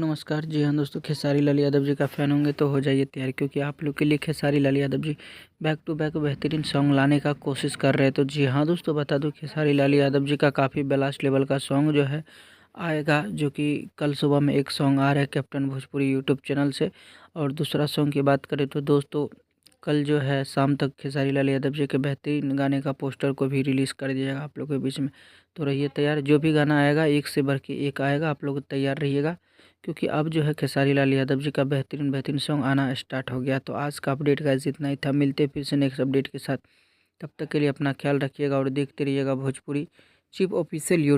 नमस्कार। जी हाँ दोस्तों, खेसारी लाल यादव जी का फ़ैन होंगे तो हो जाइए तैयार, क्योंकि आप लोग के लिए Khesari Lal Yadav ji back to back बेहतरीन सॉन्ग लाने का कोशिश कर रहे हैं। तो जी हाँ दोस्तों, बता दूं खेसारी लाल यादव जी का काफ़ी ब्लास्ट लेवल का सॉन्ग जो है आएगा, जो कि कल सुबह में एक सॉन्ग आ रहा है कैप्टन भोजपुरी यूट्यूब चैनल से। और दूसरा सॉन्ग की बात करें तो दोस्तों, कल जो है शाम तक खेसारी लाल यादव जी के बेहतरीन गाने का पोस्टर को भी रिलीज़ कर दिया जाएगा आप लोग के बीच में। तो रहिए तैयार, जो भी गाना आएगा एक से बढ़ के एक आएगा, आप लोग तैयार रहिएगा, क्योंकि अब जो है खेसारी लाल यादव जी का बेहतरीन बेहतरीन सॉन्ग आना स्टार्ट हो गया। तो आज का अपडेट गाइस इतना ही था, मिलते हैं फिर से नेक्स्ट अपडेट के साथ। तब तक के लिए अपना ख्याल रखिएगा और देखते रहिएगा भोजपुरी चिप ऑफिशियल यूट्यूब।